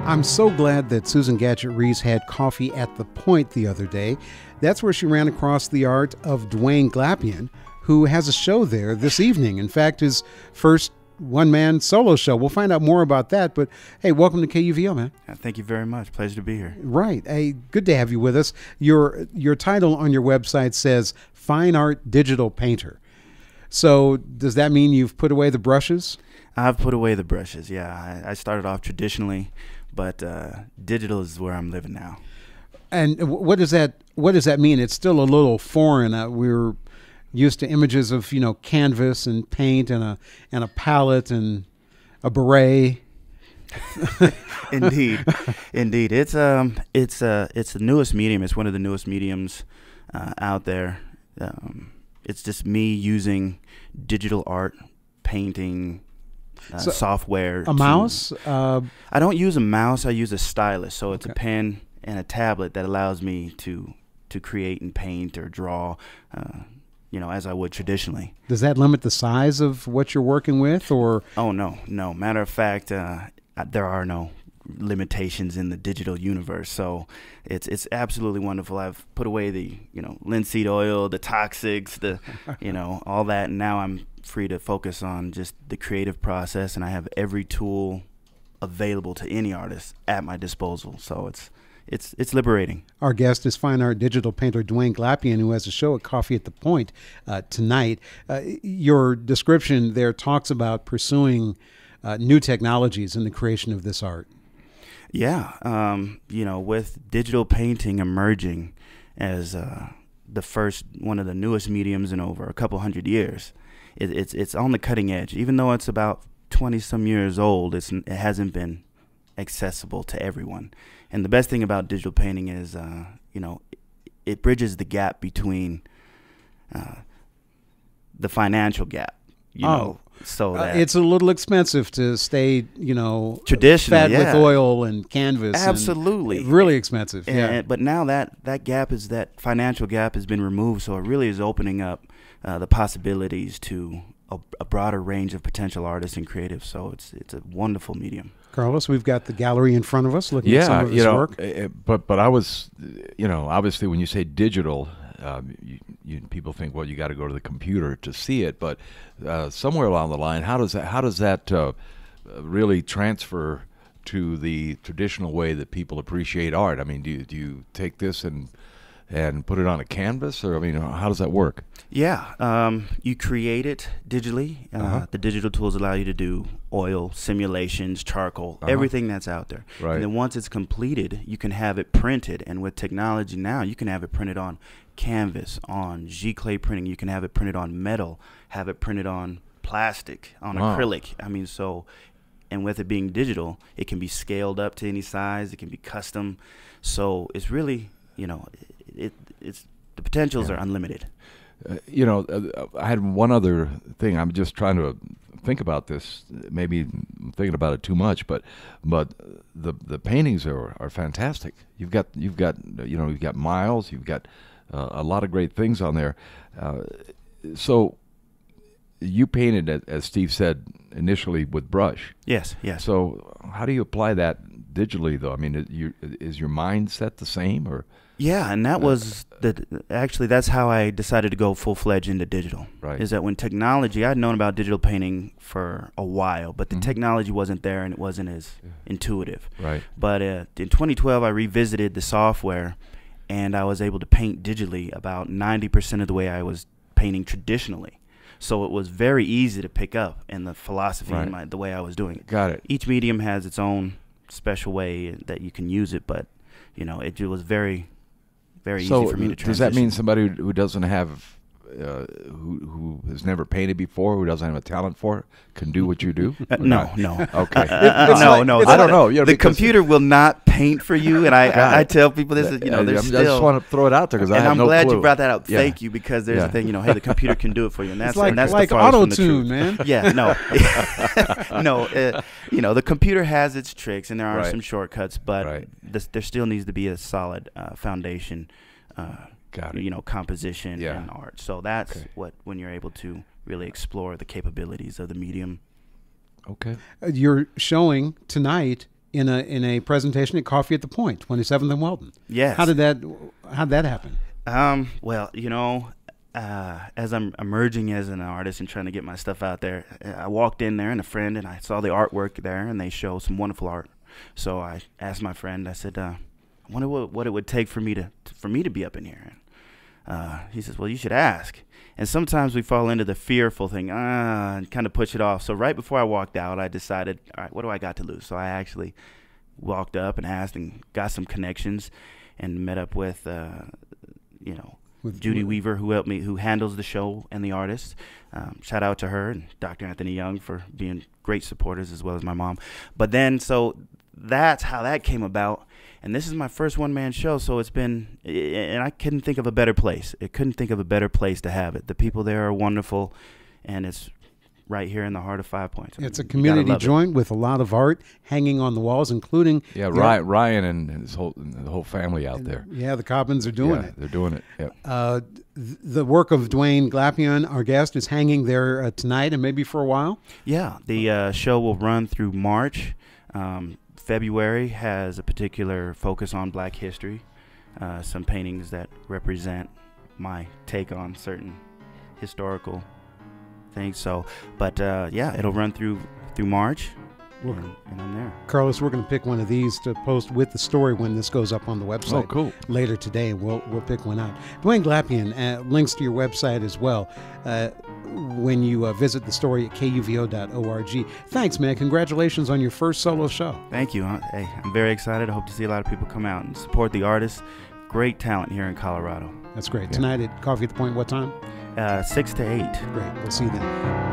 I'm so glad that Susan Gadget-Reese had coffee at the Point the other day. That's where she ran across the art of Dwayne Glapian, who has a show there this evening. In fact, his first one-man solo show. We'll find out more about that. But, hey, welcome to KUVO, man. Thank you very much. Pleasure to be here. Right. Hey, good to have you with us. Your title on your website says Fine Art Digital Painter. So does that mean you've put away the brushes? I've put away the brushes, yeah. I started off traditionally, but digital is where I'm living now. And what does that mean? It's still a little foreign. We're used to images of, canvas and paint and a palette and a beret. Indeed. It's the newest medium. It's one of the newest mediums out there. It's just me using digital art, painting, software. A mouse? I don't use a mouse. I use a stylus. So it's a pen and a tablet that allows me to create and paint or draw, as I would traditionally. Does that limit the size of what you're working with, or? Oh, no. Matter of fact, there are no limitations in the digital universe. So it's absolutely wonderful. I've put away the, linseed oil, the toxics, the, all that. And now I'm free to focus on just the creative process, and I have every tool available to any artist at my disposal. So it's liberating. Our guest is fine art digital painter Dwayne Glapian, who has a show at Coffee at the Point tonight. Your description there talks about pursuing new technologies in the creation of this art. Yeah, with digital painting emerging as one of the newest mediums in over a couple hundred years, it's on the cutting edge. Even though it's about 20-some years old, it hasn't been accessible to everyone. And the best thing about digital painting is, it bridges the gap between the financial gap. So that it's a little expensive to stay, traditional, fed with oil and canvas. Absolutely, really expensive. Yeah. But now that financial gap has been removed, so it really is opening up the possibilities to a broader range of potential artists and creatives. So it's a wonderful medium. Carlos, we've got the gallery in front of us looking at some of his work. But I was, obviously when you say digital, people think, well, you got to go to the computer to see it. But somewhere along the line, how does that really transfer to the traditional way that people appreciate art? I mean, do you take this and put it on a canvas, or how does that work? Yeah, you create it digitally. The digital tools allow you to do oil, simulations, charcoal, everything that's out there. Right. And then once it's completed, you can have it printed. And with technology now, you can have it printed on canvas, on G-clay printing. You can have it printed on metal, have it printed on plastic, on acrylic. And with it being digital, it can be scaled up to any size. It can be custom. So it's really, it's the potentials are unlimited. I had one other thing. I'm just trying to think about this. Maybe I'm thinking about it too much, but the paintings are fantastic. You've got miles. You've got a lot of great things on there. So you painted, as Steve said, initially with brush. Yes. So how do you apply that digitally, though? I mean, is your mindset the same, or? Yeah, and that was that's how I decided to go full-fledged into digital. Right. Is that when technology, I'd known about digital painting for a while, but the technology wasn't there and it wasn't as intuitive. Right. But in 2012, I revisited the software, and I was able to paint digitally about 90% of the way I was painting traditionally. So it was very easy to pick up in the philosophy and the way I was doing it. Got it. Each medium has its own special way that you can use it, but it was very easy for me to transition. Does that mean somebody who doesn't have, who has never painted before, who doesn't have a talent for it, can do what you do? No. Okay. No. I don't know. The computer will not paint for you, and I tell people this is, I just want to throw it out there because I have no clue. And I'm glad you brought that up. Thank you, because there's a thing, hey, the computer can do it for you, and that's it's like the auto-tune, man. Yeah, no. The computer has its tricks, and there are some shortcuts, but there still needs to be a solid foundation. Composition and art. So that's when you're able to really explore the capabilities of the medium. Okay. You're showing tonight in a presentation at Coffee at the Point, 27th and Weldon. Yes. How'd that happen? Well, as I'm emerging as an artist and trying to get my stuff out there, I walked in there and a friend, and I saw the artwork there, and they show some wonderful art. So I asked my friend, I said, I wonder what it would take for me to be up in here. He says, well, you should ask. And sometimes we fall into the fearful thing, and kind of push it off. So right before I walked out, I decided, all right, what do I got to lose? So I actually walked up and asked and got some connections and met up with, Judy Weaver, who helped me, who handles the show and the artists. Shout out to her and Dr. Anthony Young for being great supporters, as well as my mom. But then, so that's how that came about. And this is my first one-man show, so it's been, and I couldn't think of a better place. I couldn't think of a better place to have it. The people there are wonderful, and it's right here in the heart of 5 Points. It's a community joint with a lot of art hanging on the walls, including Ryan and the whole family out there. Yeah, the Cobbins are doing it. They're doing it. Yep. The work of Dwayne Glapion, our guest, is hanging there tonight and maybe for a while. Yeah, the show will run through March. February has a particular focus on Black history, some paintings that represent my take on certain historical things. So, but it'll run through March, and I'm there. Carlos, we're going to pick one of these to post with the story when this goes up on the website. Oh, cool. Later today, and we'll pick one out. Dwayne Glapion, links to your website as well when you visit the story at kuvo.org. Thanks, man. Congratulations on your first solo show. Thank you. Hey, I'm very excited. I hope to see a lot of people come out and support the artists. Great talent here in Colorado. That's great. Tonight at Coffee at the Point, what time? 6 to 8. Great. We'll see you then.